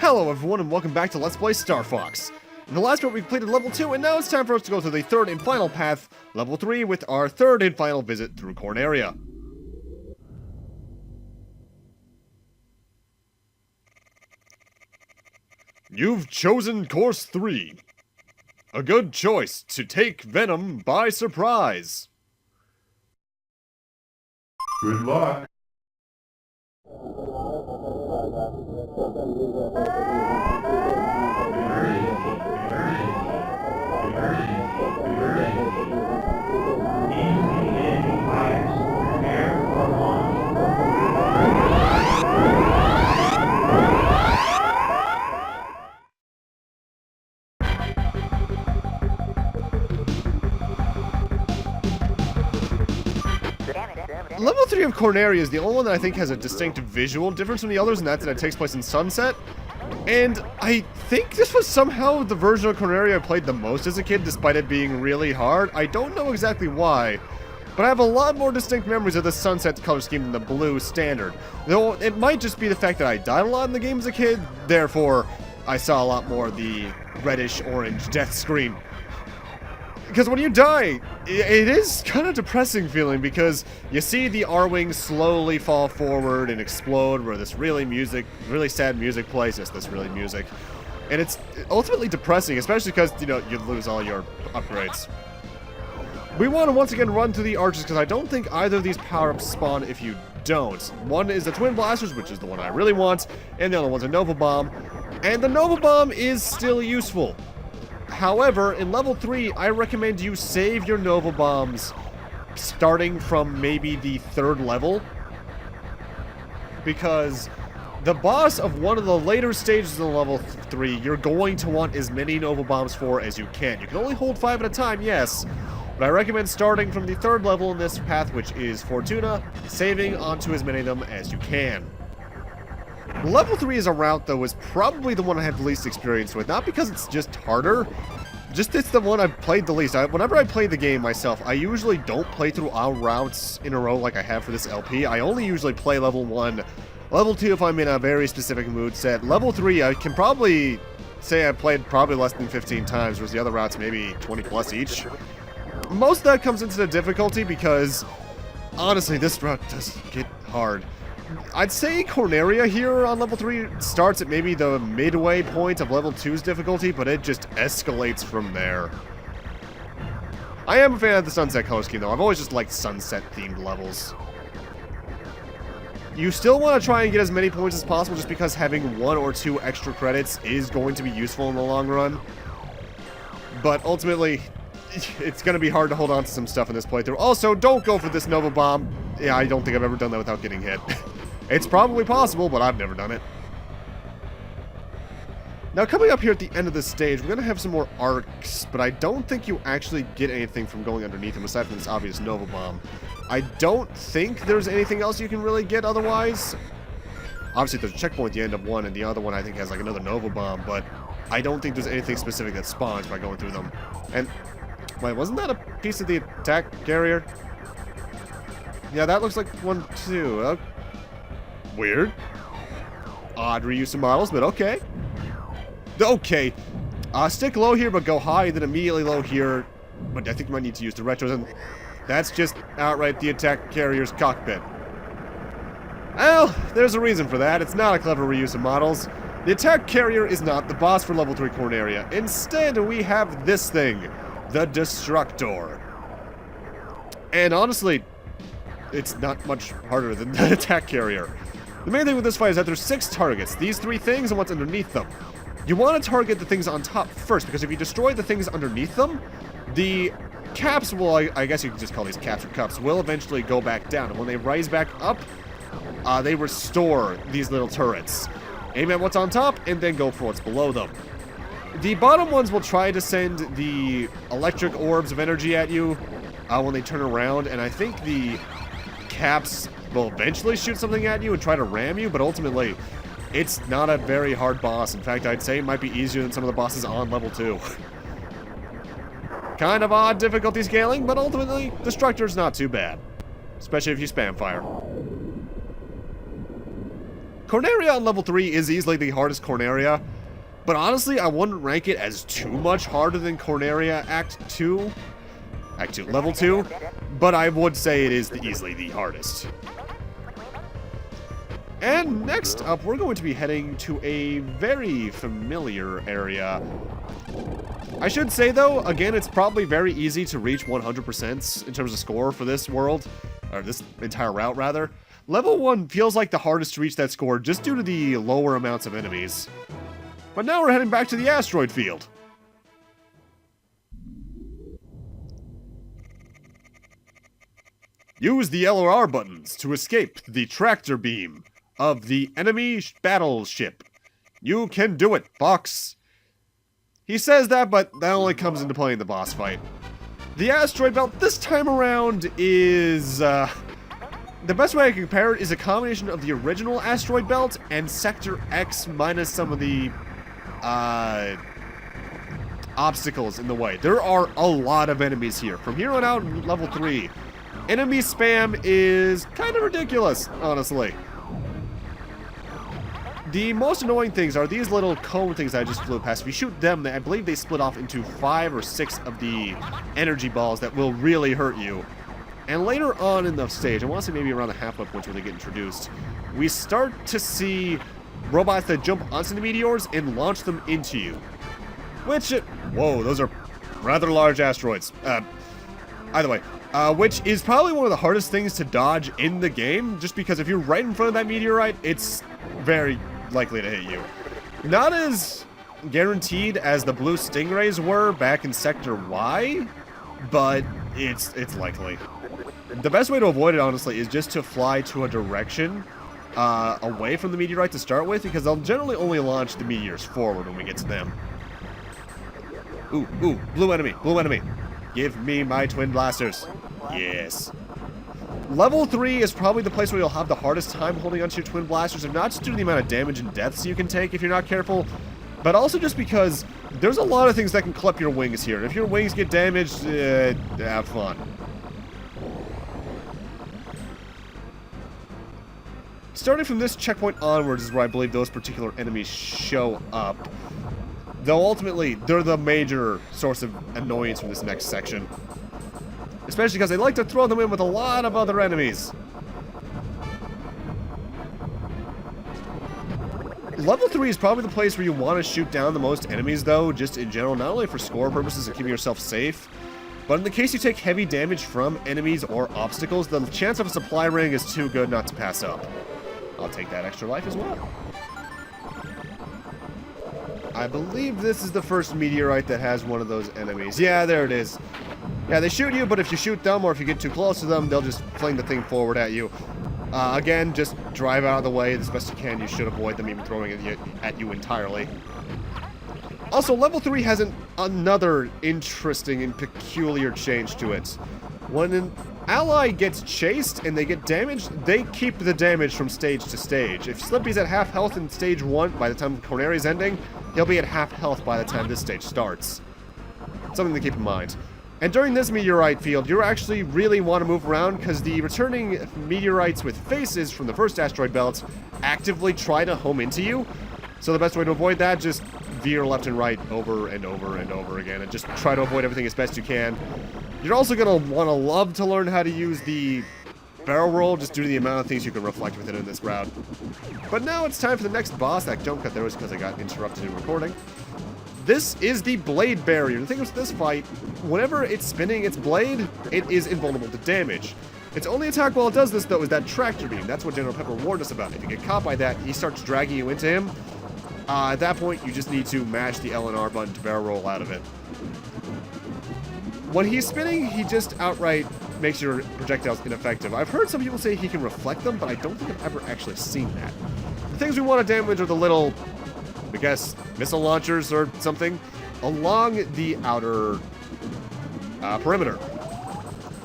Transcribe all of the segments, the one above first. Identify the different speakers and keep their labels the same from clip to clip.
Speaker 1: Hello everyone and welcome back to Let's Play Star Fox. In the last part we completed level 2 and now it's time for us to go through the third and final path, level 3, with our third and final visit through Corneria. You've chosen course 3. A good choice to take Venom by surprise.
Speaker 2: Good luck.
Speaker 1: Level 3 of Corneria is the only one that I think has a distinct visual difference from the others, and that's that it takes place in sunset. And I think this was somehow the version of Corneria I played the most as a kid, despite it being really hard. I don't know exactly why, but I have a lot more distinct memories of the sunset color scheme than the blue standard. Though it might just be the fact that I died a lot in the game as a kid, therefore I saw a lot more of the reddish-orange death screen. Because when you die, it is kind of depressing feeling, because you see the R-Wings slowly fall forward and explode where this really sad music plays. Yes, this really music. And it's ultimately depressing, especially because, you know, you lose all your upgrades. We want to once again run through the arches, because I don't think either of these power-ups spawn if you don't. One is the Twin Blasters, which is the one I really want, and the other one's a Nova Bomb. And the Nova Bomb is still useful. However, in level 3, I recommend you save your Nova Bombs starting from maybe the 3rd level. Because the boss of one of the later stages of level 3, you're going to want as many Nova Bombs for as you can. You can only hold 5 at a time, yes, but I recommend starting from the 3rd level in this path, which is Fortuna, saving onto as many of them as you can. Level 3 as a route, though, is probably the one I have the least experience with. Not because it's just harder, just it's the one I've played the least. Whenever I play the game myself, I usually don't play through all routes in a row like I have for this LP. I only usually play level 1. Level 2 if I'm in a very specific mood set. Level 3, I can probably say I've played probably less than 15 times, whereas the other routes maybe 20 plus each. Most of that comes into the difficulty because, honestly, this route does get hard. I'd say Corneria here on level 3 starts at maybe the midway point of level 2's difficulty, but it just escalates from there. I am a fan of the sunset color scheme, though. I've always just liked sunset-themed levels. You still want to try and get as many points as possible, just because having 1 or 2 extra credits is going to be useful in the long run. But ultimately, it's going to be hard to hold on to some stuff in this playthrough. Also, don't go for this Nova Bomb. Yeah, I don't think I've ever done that without getting hit. It's probably possible, but I've never done it. Now, coming up here at the end of this stage, we're going to have some more arcs, but I don't think you actually get anything from going underneath them, aside from this obvious Nova Bomb. I don't think there's anything else you can really get otherwise. Obviously, there's a checkpoint at the end of one, and the other one I think has like another Nova Bomb, but I don't think there's anything specific that spawns by going through them. And, wait, wasn't that a piece of the attack carrier? Yeah, that looks like one too. Weird. Odd reuse of models, but okay. Okay. Stick low here, but go high, then immediately low here. But I think we might need to use the retros, and that's just outright the attack carrier's cockpit. Well, there's a reason for that. It's not a clever reuse of models. The attack carrier is not the boss for level 3 Corneria. Instead, we have this thing, the Destructor. And honestly, it's not much harder than the attack carrier. The main thing with this fight is that there's 6 targets, these 3 things and what's underneath them. You want to target the things on top first, because if you destroy the things underneath them, the caps will, I guess you can just call these caps or cups, will eventually go back down. And when they rise back up, they restore these little turrets. Aim at what's on top, and then go for what's below them. The bottom ones will try to send the electric orbs of energy at you when they turn around, and I think the caps will eventually shoot something at you and try to ram you, but ultimately, it's not a very hard boss. In fact, I'd say it might be easier than some of the bosses on level 2. Kind of odd difficulty scaling, but ultimately, Destructor's not too bad. Especially if you spam fire. Corneria on level 3 is easily the hardest Corneria, but honestly, I wouldn't rank it as too much harder than Corneria level 2, but I would say it is easily the hardest. And next up, we're going to be heading to a very familiar area. I should say, though, again, it's probably very easy to reach 100% in terms of score for this world, or this entire route, rather. Level 1 feels like the hardest to reach that score just due to the lower amounts of enemies. But now we're heading back to the Asteroid Field. Use the L or R buttons to escape the tractor beam of the enemy battleship. You can do it, Fox. He says that, but that only comes into play in the boss fight. The asteroid belt this time around is, the best way I can compare it is a combination of the original asteroid belt and Sector X minus some of the, obstacles in the way. There are a lot of enemies here. From here on out, level 3, enemy spam is kind of ridiculous, honestly. The most annoying things are these little cone things I just flew past. If you shoot them, I believe they split off into 5 or 6 of the energy balls that will really hurt you. And later on in the stage, I want to say maybe around the halfway point where they get introduced, we start to see robots that jump onto the meteors and launch them into you. Which, whoa, those are rather large asteroids. Either way, which is probably one of the hardest things to dodge in the game, just because if you're right in front of that meteorite, it's very likely to hit you. Not as guaranteed as the blue stingrays were back in Sector Y, but it's likely. The best way to avoid it, honestly, is just to fly to a direction away from the meteorite to start with, because they'll generally only launch the meteors forward when we get to them. Ooh, blue enemy, blue enemy. Give me my twin blasters. Yes. Level 3 is probably the place where you'll have the hardest time holding onto your twin blasters, and not just due to the amount of damage and deaths you can take if you're not careful, but also just because there's a lot of things that can clip your wings here. If your wings get damaged, have fun. Starting from this checkpoint onwards is where I believe those particular enemies show up. Though ultimately, they're the major source of annoyance from this next section. Especially because they like to throw them in with a lot of other enemies. Level 3 is probably the place where you want to shoot down the most enemies, though, just in general, not only for score purposes and keeping yourself safe, but in the case you take heavy damage from enemies or obstacles, the chance of a supply ring is too good not to pass up. I'll take that extra life as well. I believe this is the first meteorite that has one of those enemies. Yeah, there it is. Yeah, they shoot you, but if you shoot them or if you get too close to them, they'll just fling the thing forward at you. Again, just drive out of the way as best you can. You should avoid them even throwing it at you entirely. Also, level 3 has another interesting and peculiar change to it. When an ally gets chased and they get damaged, they keep the damage from stage to stage. If Slippy's at half health in stage 1, by the time Corneria's ending, he'll be at half health by the time this stage starts. Something to keep in mind. And during this meteorite field, you actually really want to move around because the returning meteorites with faces from the first asteroid belt actively try to home into you. So the best way to avoid that, just veer left and right over and over and over again and just try to avoid everything as best you can. You're also going to want to love to learn how to use the barrel roll just due to the amount of things you can reflect with it in this route. But now it's time for the next boss. That jump cut there was because I got interrupted in recording. This is the blade barrier. The thing with this fight, whenever it's spinning its blade, it is invulnerable to damage. Its only attack while it does this, though, is that tractor beam. That's what General Pepper warned us about. If you get caught by that, he starts dragging you into him. At that point, you just need to mash the L and R button to barrel roll out of it. When he's spinning, he just outright makes your projectiles ineffective. I've heard some people say he can reflect them, but I don't think I've ever actually seen that. The things we want to damage are the little, I guess, missile launchers or something along the outer perimeter.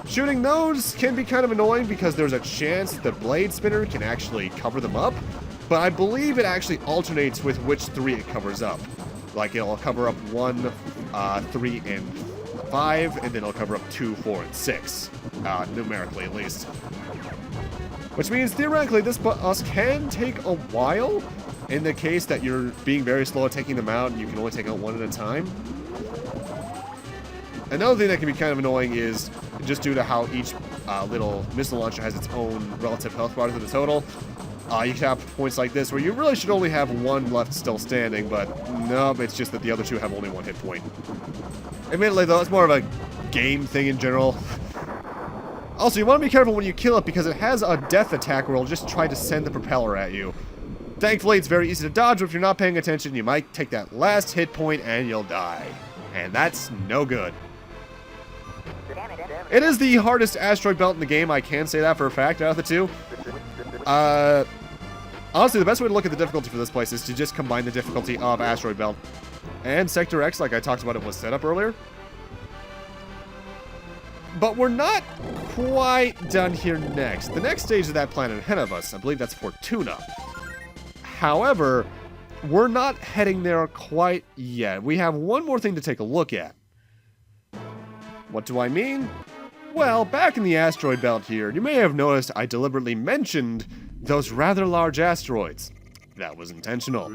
Speaker 1: Shooting those can be kind of annoying because there's a chance the blade spinner can actually cover them up, but I believe it actually alternates with which 3 it covers up. Like, it'll cover up 1, 3, and 5, and then it'll cover up 2, 4, and 6, numerically at least. Which means, theoretically, this boss can take a while in the case that you're being very slow at taking them out and you can only take out one at a time. Another thing that can be kind of annoying is just due to how each little missile launcher has its own relative health bar to the total. You can have points like this where you really should only have one left still standing, but no, it's just that the other two have only one hit point. Admittedly, though, it's more of a game thing in general. Also, you want to be careful when you kill it because it has a death attack where it'll just try to send the propeller at you. Thankfully, it's very easy to dodge, but if you're not paying attention, you might take that last hit point and you'll die. And that's no good. It is the hardest asteroid belt in the game, I can say that for a fact, out of the two. Honestly, the best way to look at the difficulty for this place is to just combine the difficulty of Asteroid Belt and Sector X, like I talked about it was set up earlier. But we're not quite done here next. The next stage of that planet ahead of us, I believe that's Fortuna. However, we're not heading there quite yet. We have one more thing to take a look at. What do I mean? Well, back in the asteroid belt here, you may have noticed I deliberately mentioned those rather large asteroids. That was intentional.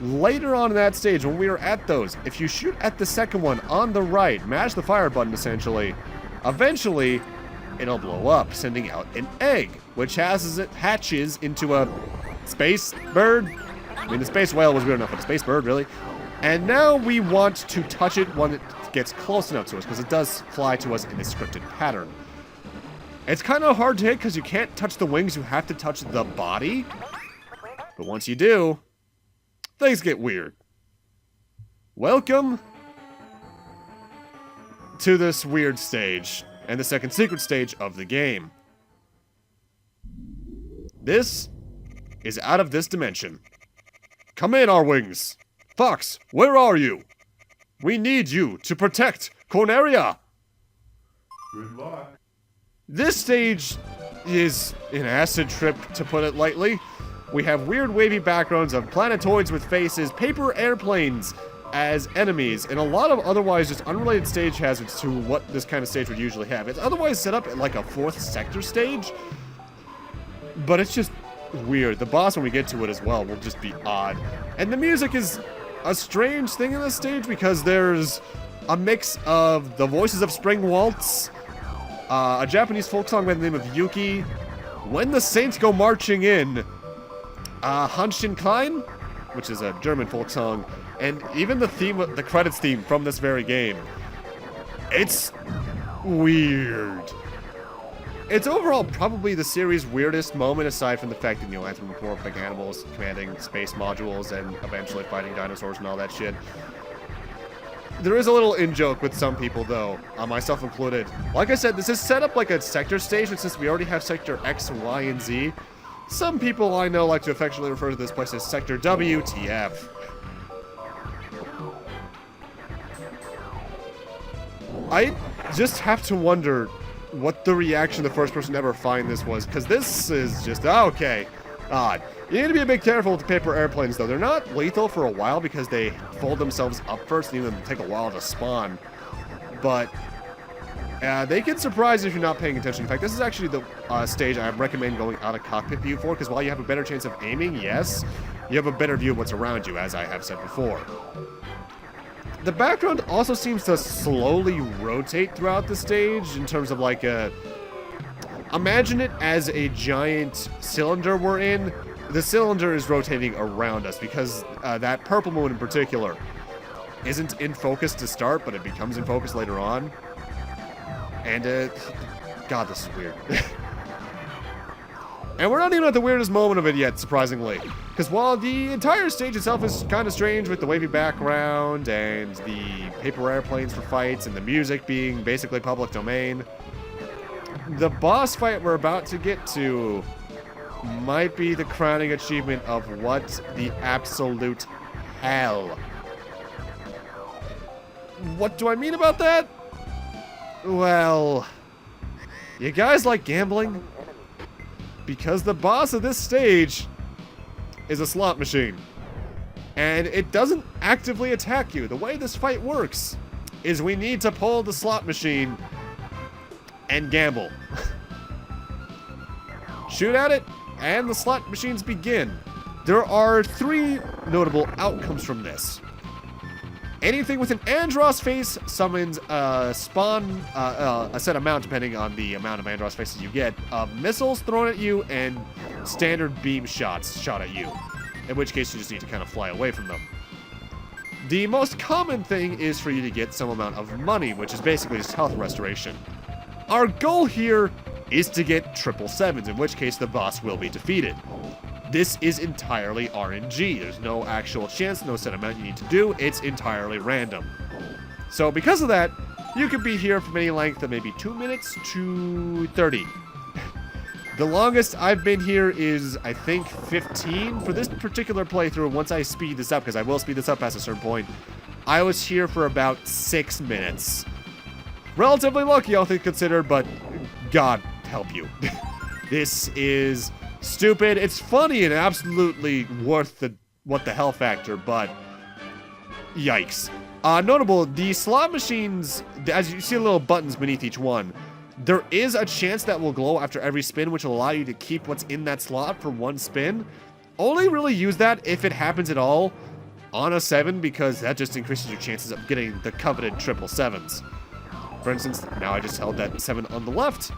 Speaker 1: Later on in that stage, when we are at those, if you shoot at the second one on the right, mash the fire button essentially, eventually it'll blow up, sending out an egg, which hatches into a space bird. I mean, the space whale was weird enough, but a space bird, really. And now we want to touch it when it gets close enough to us, because it does fly to us in a scripted pattern. It's kind of hard to hit because you can't touch the wings, you have to touch the body. But once you do, things get weird. Welcome to this weird stage, and the second secret stage of the game. This is out of this dimension. Come in, our wings. Fox, where are you? We need you to protect Corneria.
Speaker 2: Good luck.
Speaker 1: This stage is an acid trip, to put it lightly. We have weird wavy backgrounds of planetoids with faces, paper airplanes as enemies, and a lot of otherwise just unrelated stage hazards to what this kind of stage would usually have. It's otherwise set up like a fourth sector stage, but it's just weird. The boss, when we get to it as well, will just be odd. And the music is a strange thing in this stage because there's a mix of the voices of Spring Waltz, a Japanese folk song by the name of Yuki, When the Saints Go Marching In, Hanshin Klein, which is a German folk song, and even the theme, the credits theme from this very game. It's weird. It's overall probably the series' weirdest moment, aside from the fact that, you know, anthropomorphic animals commanding space modules and eventually fighting dinosaurs and all that shit. There is a little in-joke with some people, though, myself included. Like I said, this is set up like a sector stage, and since we already have Sector X, Y, and Z, some people I know like to affectionately refer to this place as Sector WTF. I just have to wonder what the reaction of the first person to ever find this was, because this is just, okay, odd. You need to be a bit careful with the paper airplanes, though. They're not lethal for a while because they fold themselves up first, and even take a while to spawn. But they can surprise if you're not paying attention. In fact, this is actually the stage I recommend going out of cockpit view for, because while you have a better chance of aiming, yes, you have a better view of what's around you, as I have said before. The background also seems to slowly rotate throughout the stage in terms of like a... Imagine it as a giant cylinder we're in. The cylinder is rotating around us because that purple moon in particular isn't in focus to start, but it becomes in focus later on. And, God, this is weird. And we're not even at the weirdest moment of it yet, surprisingly. Because while the entire stage itself is kind of strange with the wavy background and the paper airplanes for fights and the music being basically public domain, the boss fight we're about to get to might be the crowning achievement of what the absolute hell. What do I mean about that? Well, you guys like gambling? Because the boss of this stage is a slot machine. And it doesn't actively attack you. The way this fight works is we need to pull the slot machine and gamble. shoot at it, and the slot machines begin. There are 3 notable outcomes from this. Anything with an Andross face summons a set amount, depending on the amount of Andross faces you get, of missiles thrown at you and standard beam shots shot at you, in which case you just need to kind of fly away from them. The most common thing is for you to get some amount of money, which is basically just health restoration. Our goal here is to get 777s, in which case the boss will be defeated. This is entirely RNG. There's no actual chance, no set amount you need to do. It's entirely random. So because of that, you could be here from any length of maybe 2 minutes to 30. The longest I've been here is, I think, 15. For this particular playthrough, once I speed this up, because I will speed this up past a certain point, I was here for about 6 minutes. Relatively lucky, all things considered, but God help you. This is stupid. It's funny and absolutely worth the what the hell factor, but yikes. Notable, the slot machines, as you see little buttons beneath each one, there is a chance that will glow after every spin, which will allow you to keep what's in that slot for 1 spin. Only really use that if it happens at all on a 7, because that just increases your chances of getting the coveted 777s. For instance, now I just held that 7 on the left.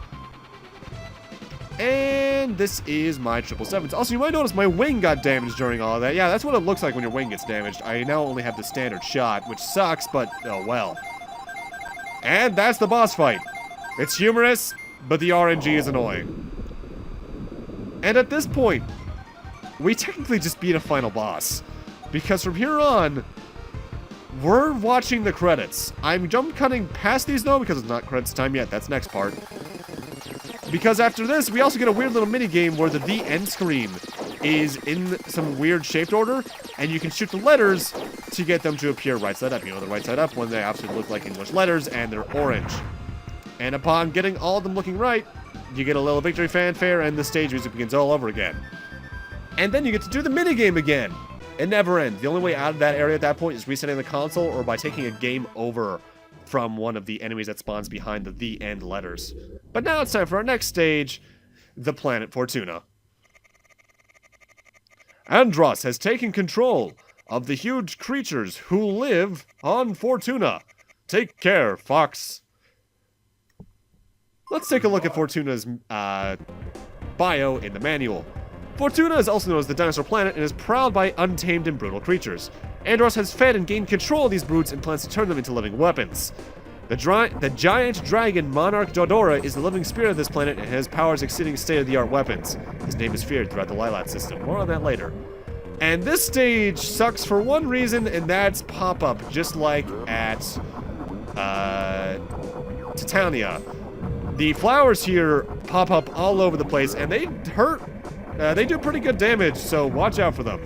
Speaker 1: And this is my 777s. Also, you might notice my wing got damaged during all of that. Yeah, that's what it looks like when your wing gets damaged. I now only have the standard shot, which sucks, but oh well. And that's the boss fight. It's humorous, but the RNG is annoying. And at this point, we technically just beat a final boss. Because from here on, we're watching the credits. I'm jump cutting past these though, because it's not credits time yet. That's next part. Because after this, we also get a weird little mini game where the end screen is in some weird shaped order, and you can shoot the letters to get them to appear right side up. You know, the right side up when they absolutely look like English letters and they're orange. And upon getting all of them looking right, you get a little victory fanfare and the stage music begins all over again. And then you get to do the mini game again. It never ends. The only way out of that area at that point is resetting the console or by taking a game over from one of the enemies that spawns behind the end letters. But now it's time for our next stage, the planet Fortuna. Andross has taken control of the huge creatures who live on Fortuna. Take care, Fox. Let's take a look at Fortuna's bio in the manual. Fortuna is also known as the dinosaur planet and is prowled by untamed and brutal creatures. Andross has fed and gained control of these brutes and plans to turn them into living weapons. The giant dragon Monarch Dodora is the living spirit of this planet and has powers exceeding state-of-the-art weapons. His name is feared throughout the Lilat system. More on that later. And this stage sucks for one reason, and that's pop-up, just like at Titania. The flowers here pop up all over the place, and they hurt. They do pretty good damage, so watch out for them.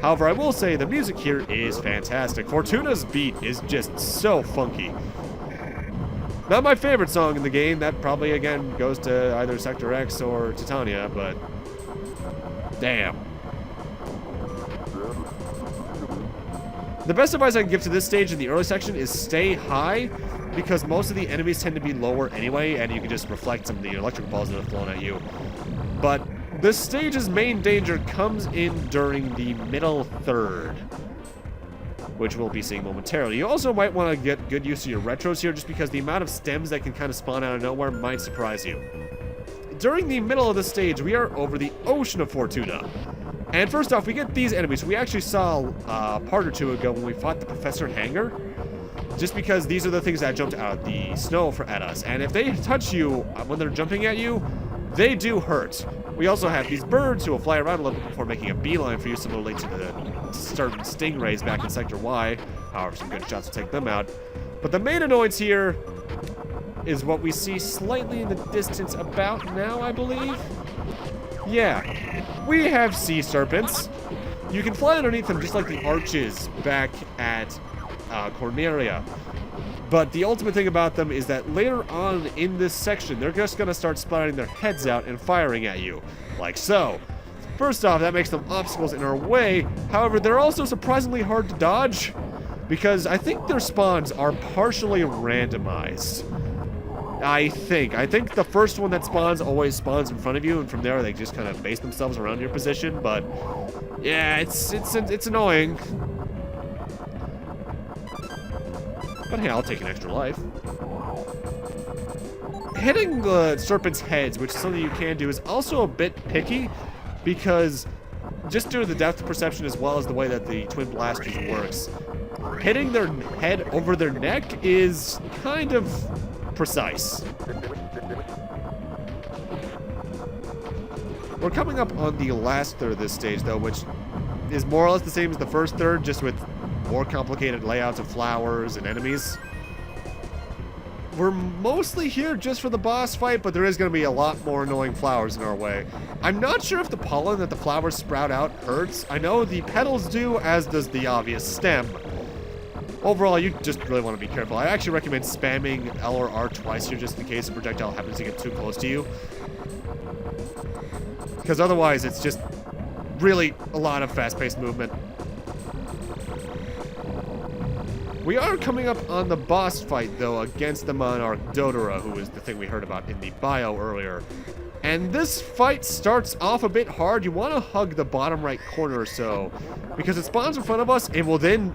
Speaker 1: However, I will say the music here is fantastic. Fortuna's beat is just so funky. Not my favorite song in the game. That probably, again, goes to either Sector X or Titania, but damn. The best advice I can give to this stage in the early section is stay high, because most of the enemies tend to be lower anyway, and you can just reflect some of the electric balls that are thrown at you. But this stage's main danger comes in during the middle third, which we'll be seeing momentarily. You also might want to get good use of your retros here, just because the amount of stems that can kind of spawn out of nowhere might surprise you. During the middle of the stage, we are over the ocean of Fortuna. And first off, we get these enemies. We actually saw a part or two ago when we fought the Professor Hanger, just because these are the things that jumped out of the snow at us. And if they touch you when they're jumping at you, they do hurt. We also have these birds who will fly around a little bit before making a beeline for you, similarly to the certain stingrays back in Sector Y. However, some good shots to take them out. But the main annoyance here is what we see slightly in the distance about now, I believe. Yeah, we have sea serpents. You can fly underneath them just like the arches back at Corneria. But the ultimate thing about them is that later on in this section, they're just going to start sprouting their heads out and firing at you, like so. First off, that makes them obstacles in our way. However, they're also surprisingly hard to dodge, because I think their spawns are partially randomized. I think the first one that spawns always spawns in front of you, and from there they just kind of base themselves around your position. But yeah, it's annoying. But hey, I'll take an extra life. Hitting the serpent's heads, which is something you can do, is also a bit picky, because just due to the depth perception as well as the way that the twin blasters works, hitting their head over their neck is kind of precise. We're coming up on the last third of this stage, though, which is more or less the same as the first third, just with more complicated layouts of flowers and enemies. We're mostly here just for the boss fight, but there is going to be a lot more annoying flowers in our way. I'm not sure if the pollen that the flowers sprout out hurts. I know the petals do, as does the obvious stem. Overall, you just really want to be careful. I actually recommend spamming L or R twice here just in case a projectile happens to get too close to you. Because otherwise, it's just really a lot of fast-paced movement. We are coming up on the boss fight, though, against the Monarch Dodora, who is the thing we heard about in the bio earlier. And this fight starts off a bit hard. You want to hug the bottom right corner or so, because it spawns in front of us and will then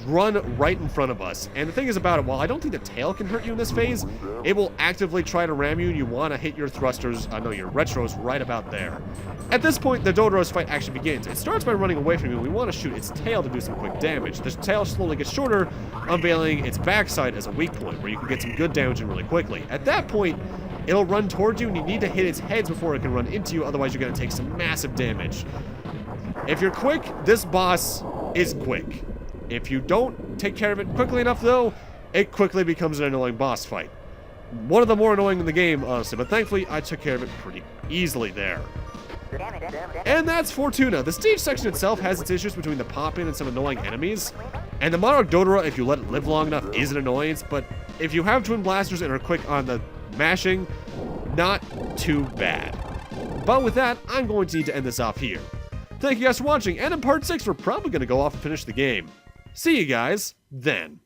Speaker 1: run right in front of us. And the thing is about it, while I don't think the tail can hurt you in this phase, it will actively try to ram you, and you want to hit your thrusters, your retros right about there. At this point, the Dodora's fight actually begins. It starts by running away from you, and we want to shoot its tail to do some quick damage. The tail slowly gets shorter, unveiling its backside as a weak point, where you can get some good damage in really quickly. At that point, it'll run towards you, and you need to hit its heads before it can run into you, otherwise you're going to take some massive damage. If you're quick, this boss is quick. If you don't take care of it quickly enough, though, it quickly becomes an annoying boss fight. One of the more annoying in the game, honestly, but thankfully I took care of it pretty easily there. And that's Fortuna. The stage section itself has its issues between the pop-in and some annoying enemies. And the Monarch Dodora, if you let it live long enough, is an annoyance, but if you have twin blasters and are quick on the mashing, not too bad. But with that, I'm going to need to end this off here. Thank you guys for watching, and in part 6, we're probably going to go off and finish the game. See you guys then.